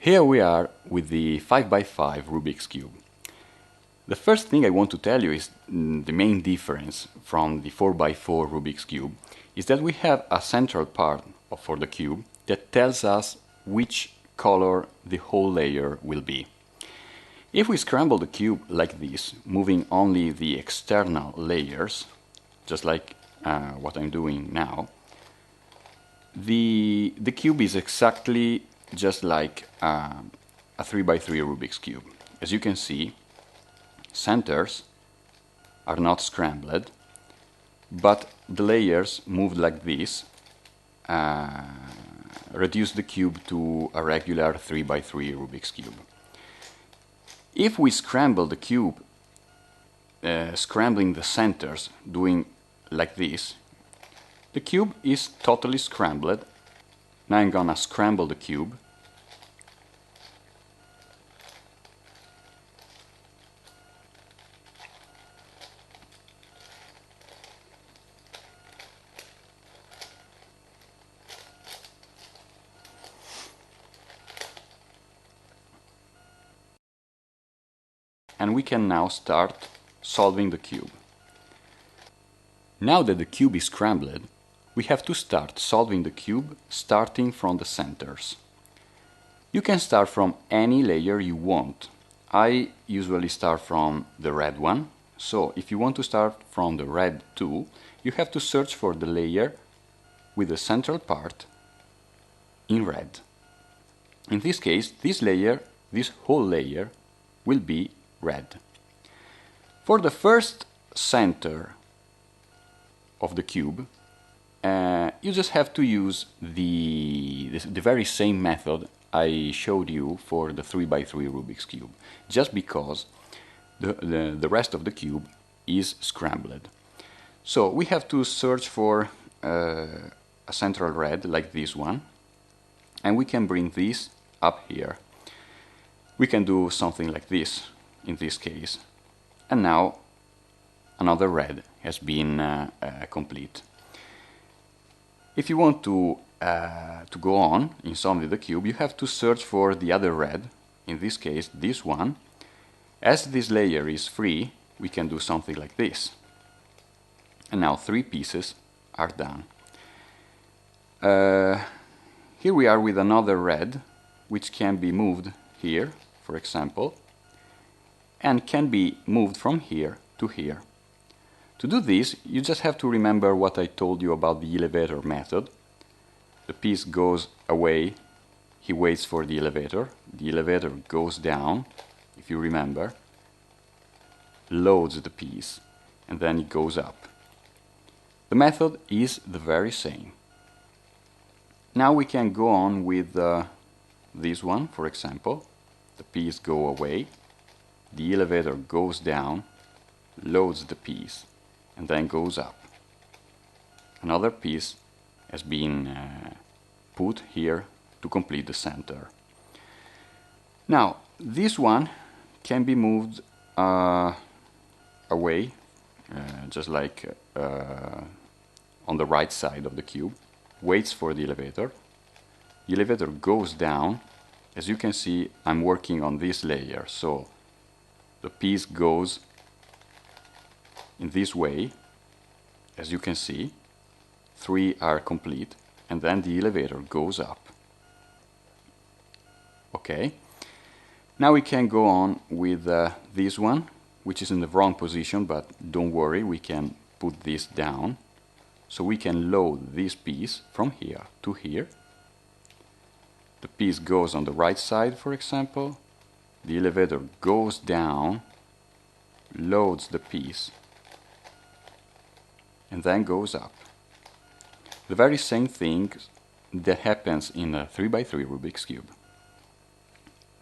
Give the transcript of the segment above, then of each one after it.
Here we are with the 5x5 Rubik's Cube. The first thing I want to tell you is the main difference from the 4x4 Rubik's Cube is that we have a central part for the cube that tells us which color the whole layer will be. If we scramble the cube like this, moving only the external layers, just like what I'm doing now, the cube is exactly just like a 3x3 Rubik's Cube. As you can see, centers are not scrambled, but the layers moved like this reduce the cube to a regular 3x3 Rubik's Cube. If we scramble the cube, scrambling the centers, doing like this, the cube is totally scrambled. Now I'm gonna scramble the cube. And we can now start solving the cube. Now that the cube is scrambled, we have to start solving the cube starting from the centers. You can start from any layer you want. I usually start from the red one, so if you want to start from the red too, you have to search for the layer with the central part in red. In this case, this whole layer, will be red. For the first center of the cube, you just have to use the very same method I showed you for the 3x3 Rubik's Cube, just because the rest of the cube is scrambled. So we have to search for a central red like this one, and we can bring this up here. We can do something like this in this case, and now another red has been complete. If you want to go on in solving the cube, you have to search for the other red, in this case this one. As this layer is free, we can do something like this. And now 3 pieces are done. Here we are with another red, which can be moved here, for example, and can be moved from here to here. To do this, you just have to remember what I told you about the elevator method. The piece goes away, he waits for the elevator goes down, if you remember, loads the piece, and then it goes up. The method is the very same. Now we can go on with this one, for example. The piece goes away, the elevator goes down, loads the piece, and then goes up. Another piece has been put here to complete the center. Now, this one can be moved away, just like on the right side of the cube, waits for the elevator goes down. As you can see, I'm working on this layer, so the piece goes in this way. As you can see, 3 are complete, and then the elevator goes up. Okay, now we can go on with this one, which is in the wrong position, but don't worry, we can put this down, so we can load this piece from here to here. The piece goes on the right side, for example, the elevator goes down, loads the piece, and then goes up. The very same thing that happens in a 3x3 Rubik's Cube.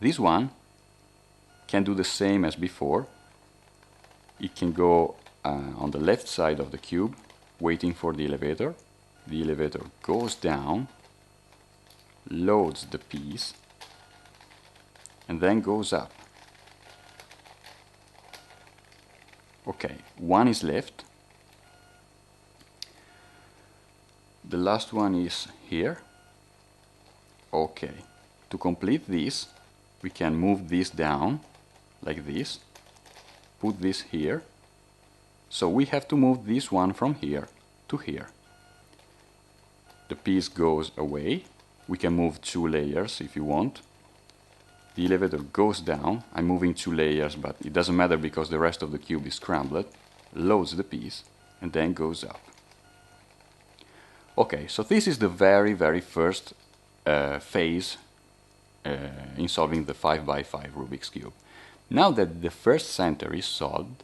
This one can do the same as before. It can go on the left side of the cube, waiting for the elevator goes down, loads the piece, and then goes up. Okay, one is left. The last one is here. Okay, to complete this, we can move this down like this, put this here. So we have to move this one from here to here. The piece goes away. We can move 2 layers if you want. The elevator goes down. I'm moving 2 layers, but it doesn't matter because the rest of the cube is scrambled. Loads the piece and then goes up. Okay, so this is the very first phase in solving the 5x5 Rubik's Cube. Now that the first center is solved,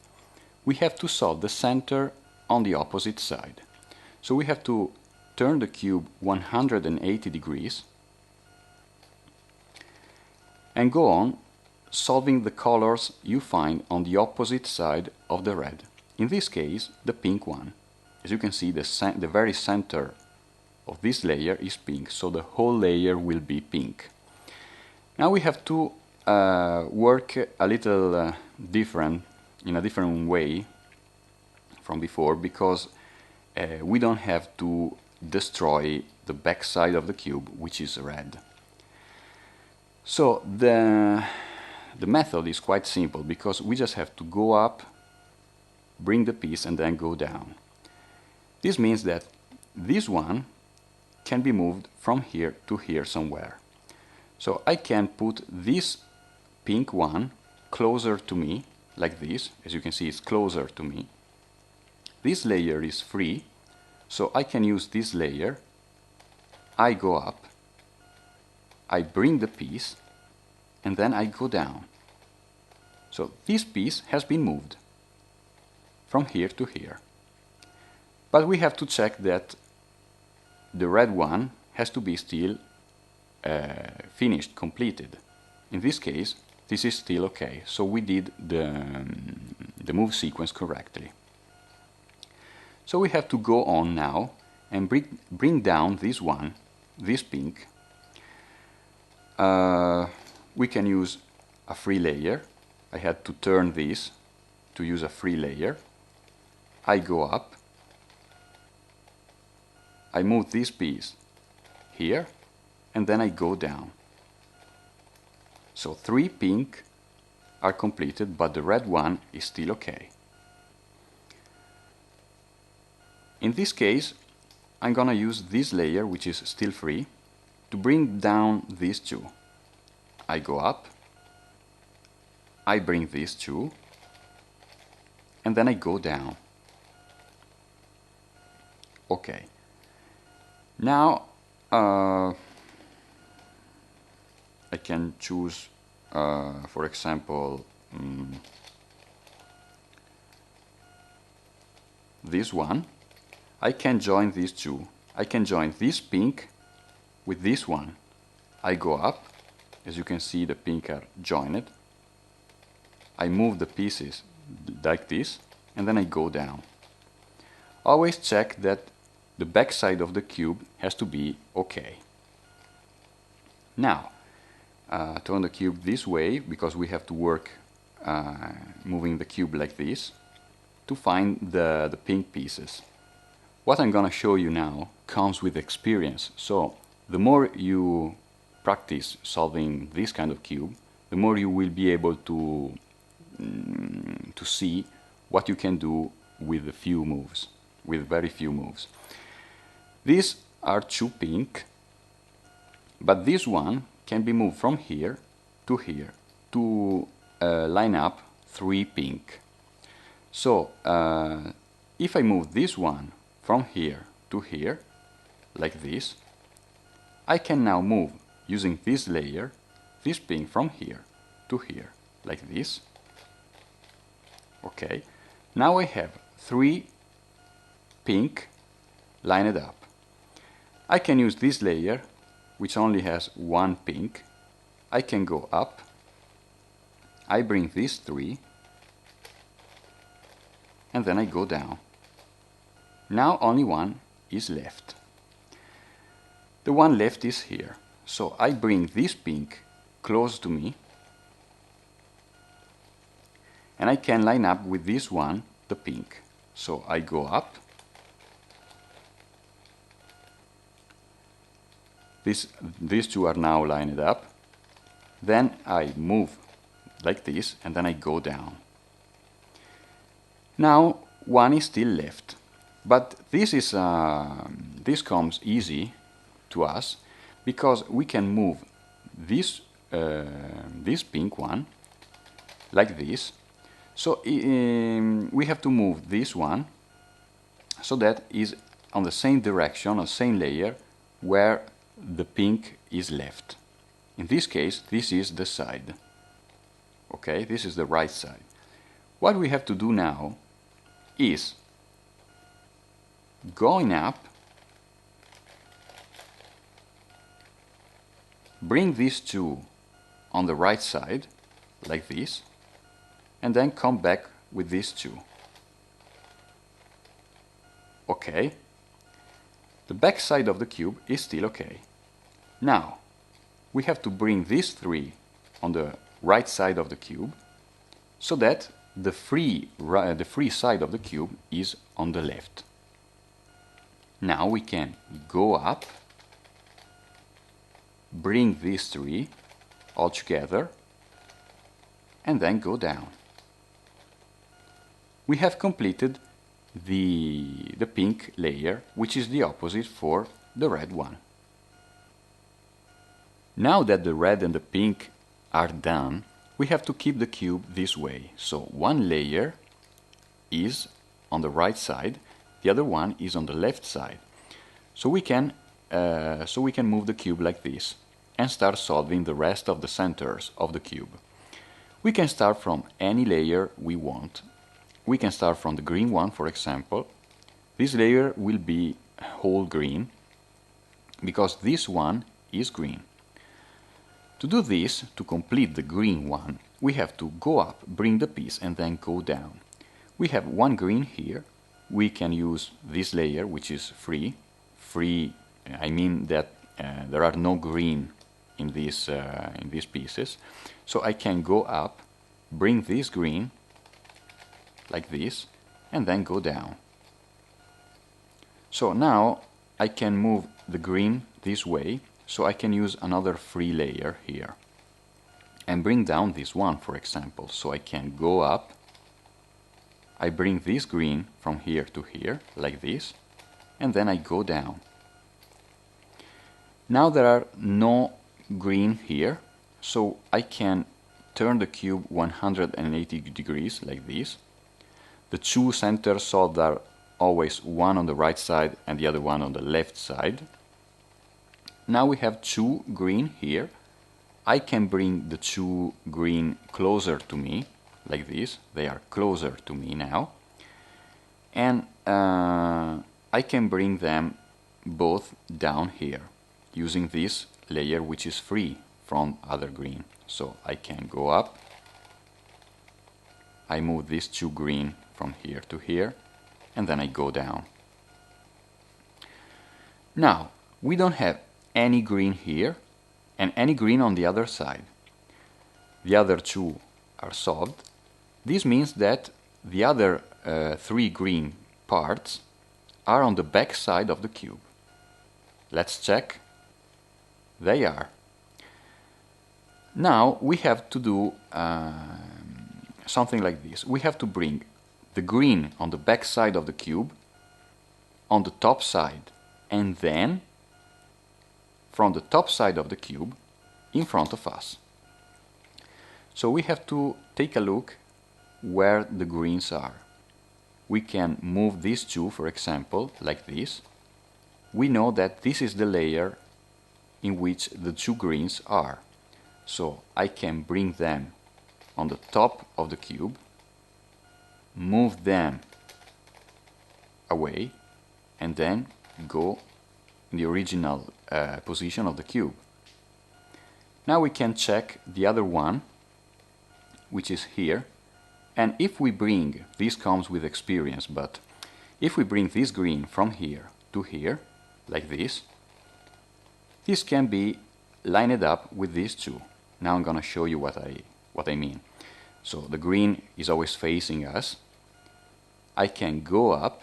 we have to solve the center on the opposite side. So we have to turn the cube 180 degrees and go on solving the colors you find on the opposite side of the red. In this case, the pink one. As you can see, the very center of this layer is pink, so the whole layer will be pink. Now we have to work a little in a different way from before, because we don't have to destroy the back side of the cube, which is red. So the method is quite simple, because we just have to go up, bring the piece and then go down. This means that this one can be moved from here to here somewhere. So I can put this pink one closer to me, like this. As you can see, it's closer to me. This layer is free, so I can use this layer. I go up, I bring the piece, and then I go down. So this piece has been moved from here to here. But we have to check that the red one has to be still finished, completed. In this case, this is still okay, so we did the move sequence correctly. So we have to go on now and bring down this one, this pink. We can use a free layer. I had to turn this to use a free layer. I go up, I move this piece here, and then I go down. So 3 pink are completed, but the red one is still okay. In this case, I'm gonna use this layer, which is still free, to bring down these 2. I go up, I bring these 2, and then I go down. Okay. Now I can choose, for example, this one. I can join these 2. I can join this pink with this one. I go up. As you can see, the pink are joined. I move the pieces like this, and then I go down. Always check that the back side of the cube has to be okay. Now, turn the cube this way, because we have to work moving the cube like this to find the pink pieces. What I'm gonna show you now comes with experience, so the more you practice solving this kind of cube, the more you will be able to see what you can do with a few moves, with very few moves. These are 2 pink, but this one can be moved from here to here to line up 3 pink. So if I move this one from here to here, like this, I can now move, using this layer, this pink from here to here, like this. Okay, now I have 3 pink lined up. I can use this layer, which only has 1 pink. I can go up, I bring these 3, and then I go down. Now only one is left. The one left is here. So I bring this pink close to me, and I can line up with this one, the pink. So I go up, these 2 are now lined up. Then I move like this, and then I go down. Now one is still left, but this comes easy to us because we can move this this pink one like this. So we have to move this one so that is on the same direction, on the same layer where the pink is left. In this case, this is the side. Okay, this is the right side. What we have to do now is going up, bring these two on the right side like this, and then come back with these two. Okay, the back side of the cube is still okay. Now we have to bring these three on the right side of the cube so that the free side of the cube is on the left. Now we can go up, bring these three all together, and then go down. We have completed the pink layer, which is the opposite for the red one. Now that the red and the pink are done, we have to keep the cube this way. So one layer is on the right side, the other one is on the left side. So we can move the cube like this and start solving the rest of the centers of the cube. We can start from any layer we want. We can start from the green one, for example. This layer will be whole green because this one is green. To do this, to complete the green one, we have to go up, bring the piece, and then go down. We have one green here. We can use this layer, which is free. Free, I mean that there are no green in these pieces. So I can go up, bring this green, like this, and then go down. So now I can move the green this way, so I can use another free layer here and bring down this one, for example. So I can go up, I bring this green from here to here, like this, and then I go down. Now there are no green here, so I can turn the cube 180 degrees, like this. The two centers solved are always one on the right side and the other one on the left side. Now we have two green here. I can bring the two green closer to me, like this. They are closer to me now. And I can bring them both down here, using this layer which is free from other green. So I can go up. I move these two green from here to here, and then I go down. Now, we don't have any green here and any green on the other side. The other two are solved. This means that the other three green parts are on the back side of the cube. Let's check. They are. Now we have to do something like this. We have to bring the green on the back side of the cube on the top side, and then from the top side of the cube in front of us. So we have to take a look where the greens are. We can move these two, for example, like this. We know that this is the layer in which the two greens are. So I can bring them on the top of the cube, move them away, and then go in the original position of the cube. Now we can check the other one, which is here, and if we bring, this comes with experience, but if we bring this green from here to here, like this can be lined up with these two. Now I'm gonna show you what I mean. So the green is always facing us. I can go up.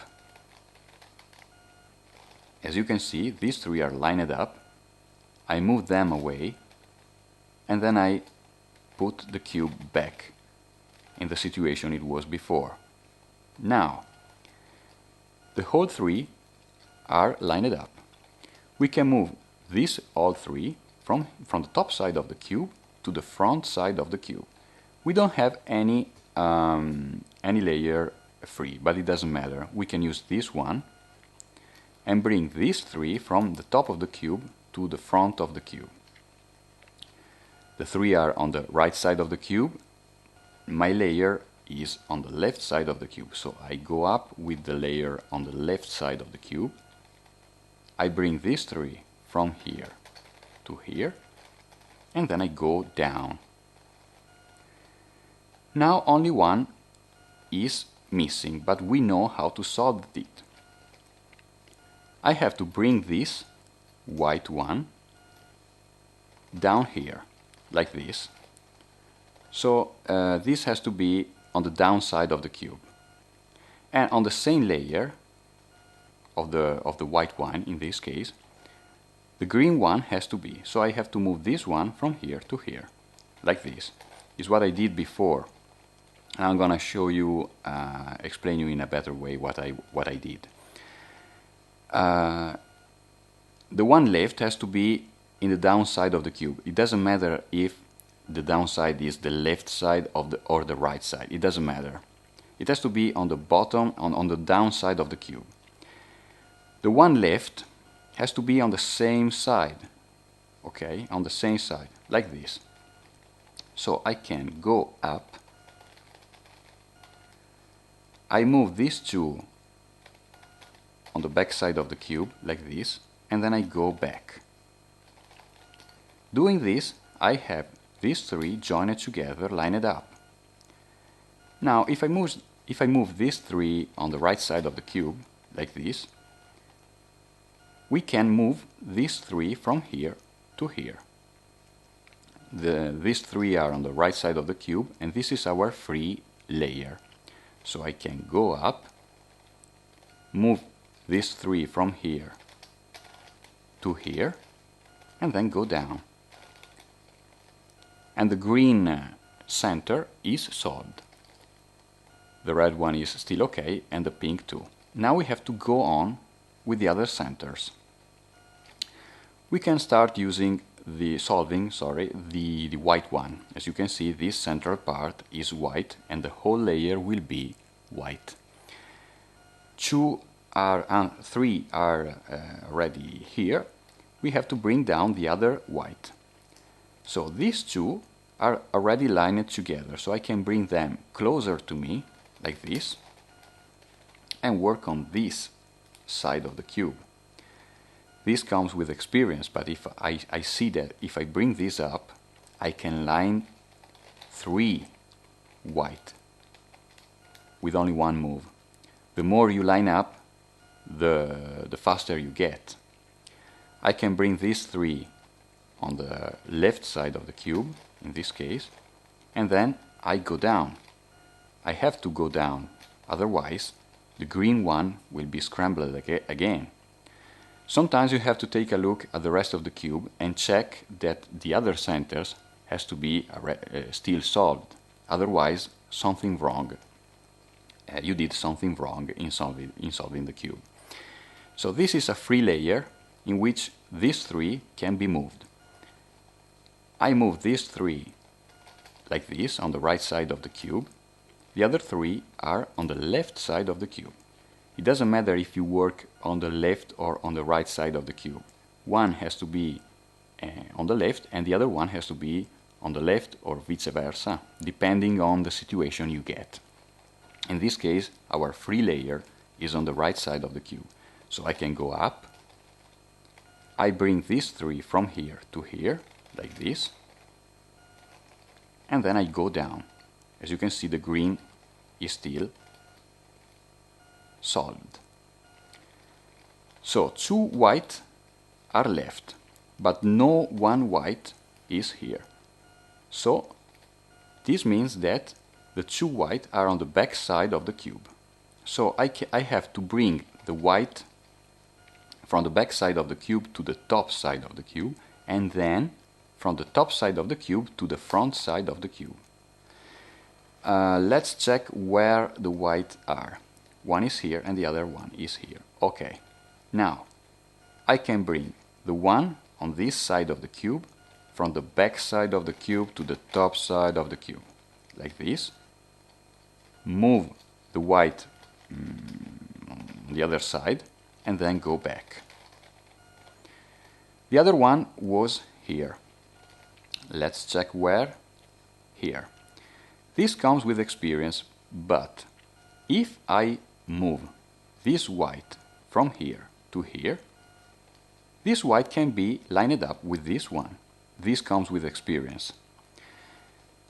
As you can see, these three are lined up. I move them away, and then I put the cube back in the situation it was before. Now, the whole three are lined up. We can move these all three from the top side of the cube to the front side of the cube. We don't have any layer free, but it doesn't matter. We can use this one and bring these three from the top of the cube to the front of the cube. The three are on the right side of the cube. My layer is on the left side of the cube, so I go up with the layer on the left side of the cube. I bring these three from here to here, and then I go down. Now only one is missing, but we know how to solve it. I have to bring this white one down here, like this. So this has to be on the downside of the cube. And on the same layer of the white one, in this case, the green one has to be. So I have to move this one from here to here, like this. Is what I did before. And I'm gonna show you, explain you in a better way what I did. The one left has to be in the downside of the cube. It doesn't matter if the downside is the left side of or the right side. It doesn't matter. It has to be on the bottom, on the downside of the cube. The one left has to be on the same side. Okay, on the same side, like this. So I can go up. I move these two on the back side of the cube, like this, and then I go back. Doing this, I have these three joined together, lined up. Now, if I move these three on the right side of the cube, like this, we can move these three from here to here. These three are on the right side of the cube, and this is our free layer. So I can go up, move these three from here to here, and then go down. And the green center is solved. The red one is still okay, and the pink too. Now we have to go on with the other centers. We can start using the white one. As you can see, this central part is white, and the whole layer will be white. Three are already here. We have to bring down the other white. So these two are already lined together, so I can bring them closer to me, like this, and work on this side of the cube. This comes with experience, but if I see that if I bring this up, I can line three white with only one move. The more you line up, the faster you get. I can bring these three on the left side of the cube, in this case, and then I go down. I have to go down, otherwise the green one will be scrambled again. Sometimes you have to take a look at the rest of the cube and check that the other centers has to be still solved. Otherwise, something wrong. You did something wrong in solving the cube. So this is a free layer in which these three can be moved. I move these three like this on the right side of the cube. The other three are on the left side of the cube. It doesn't matter if you work on the left or on the right side of the cube. One has to be on the left and the other one has to be on the left or vice versa, depending on the situation you get. In this case, our free layer is on the right side of the cube. So I can go up. I bring these three from here to here, like this. And then I go down. As you can see, the green is still solved. So two white are left, but no one white is here. So this means that the two white are on the back side of the cube. So I have to bring the white from the back side of the cube to the top side of the cube, and then from the top side of the cube to the front side of the cube. Let's check where the white are. One is here and the other one is here. Okay, now I can bring the one on this side of the cube from the back side of the cube to the top side of the cube, like this. Move the white on the other side and then go back. The other one was here. Let's check where. Here. This comes with experience, but if I move this white from here to here, this white can be lined up with this one. This comes with experience.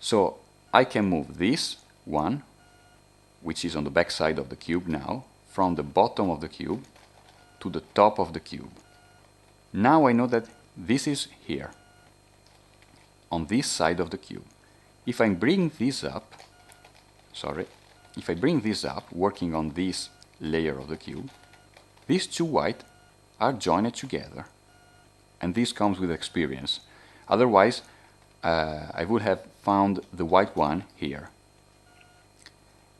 So I can move this one, which is on the back side of the cube now, from the bottom of the cube to the top of the cube. Now I know that this is here, on this side of the cube. If I bring this up, working on this layer of the cube, these two white are joined together, and this comes with experience. Otherwise, I would have found the white one here.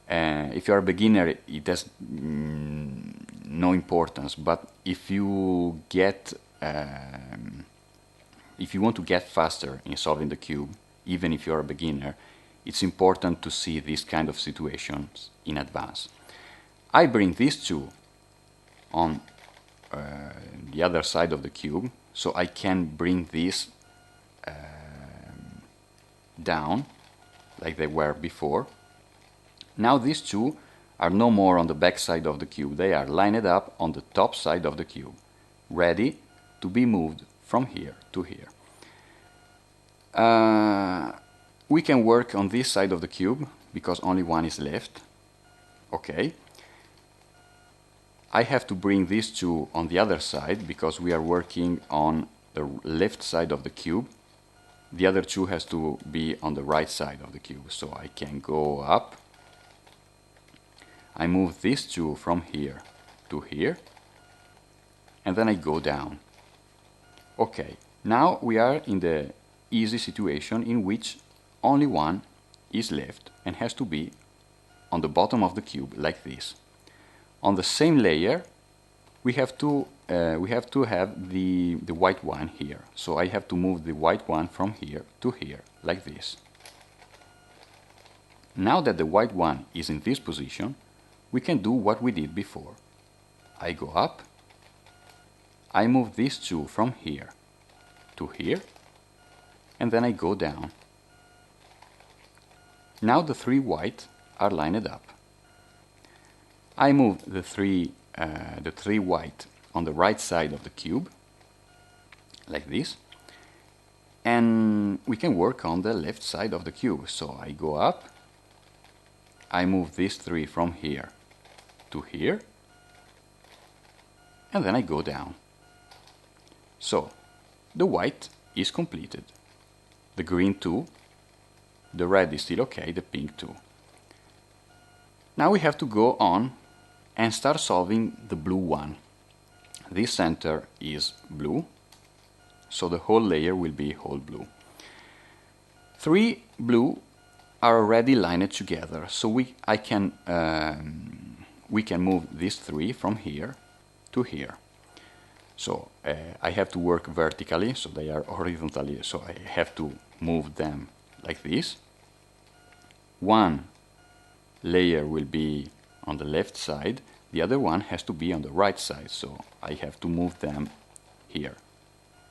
If you are a beginner, it has no importance. But if you want to get faster in solving the cube, even if you are a beginner, it's important to see these kind of situations in advance. I bring these two on the other side of the cube, so I can bring this down like they were before. Now these two are no more on the back side of the cube, they are lined up on the top side of the cube, ready to be moved from here to here. We can work on this side of the cube because only one is left. Okay. I have to bring these two on the other side because we are working on the left side of the cube. The other two has to be on the right side of the cube. So I can go up. I move these two from here to here. And then I go down. Okay. Now we are in the easy situation in which only one is left and has to be on the bottom of the cube like this. On the same layer we have to have the white one here, so I have to move the white one from here to here like this. Now that the white one is in this position, we can do what we did before. I go up, I move these two from here to here, and then I go down. Now the three white are lined up. I move the three white on the right side of the cube, like this, and we can work on the left side of the cube. So I go up, I move these three from here to here, and then I go down. So the white is completed. The green too, the red is still okay, the pink too. Now we have to go on and start solving the blue one. This center is blue, so the whole layer will be whole blue. Three blue are already lined together, so we can move these three from here to here. So I have to work vertically, so they are horizontally, so I have to move them like this. One layer will be on the left side, the other one has to be on the right side, so I have to move them here.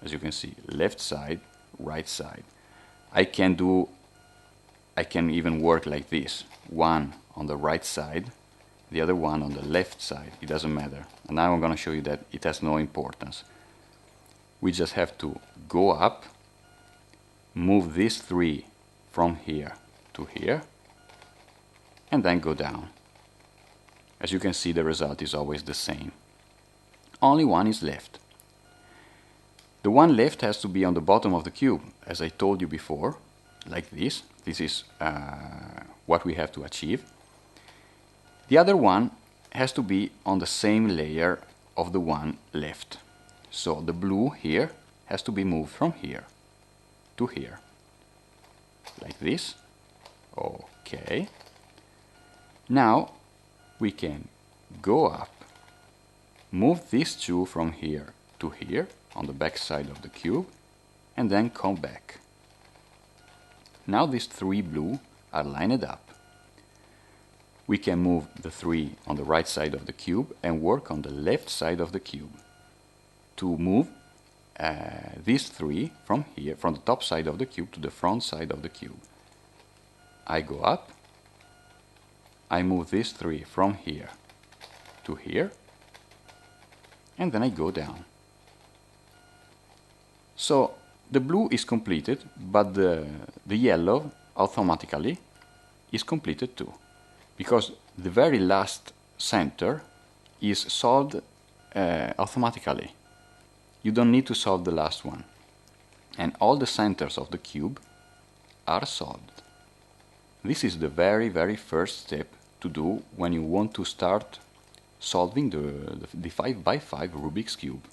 As you can see, left side, right side. I can even work like this. One on the right side, the other one on the left side. It doesn't matter. And now I'm going to show you that it has no importance. We just have to go up, move these three from here to here, and then go down. As you can see, the result is always the same. Only one is left. The one left has to be on the bottom of the cube, as I told you before, like this. This is what we have to achieve. The other one has to be on the same layer of the one left. So the blue here has to be moved from here to here, like this. Okay. Now we can go up, move these two from here to here on the back side of the cube, and then come back. Now these three blue are lined up. We can move the three on the right side of the cube and work on the left side of the cube to move these three from here, from the top side of the cube to the front side of the cube. I go up, I move these three from here to here, and then I go down. So the blue is completed, but the yellow automatically is completed too, because the very last center is solved automatically. You don't need to solve the last one. And all the centers of the cube are solved. This is the very first step to do when you want to start solving the 5x5 Rubik's Cube.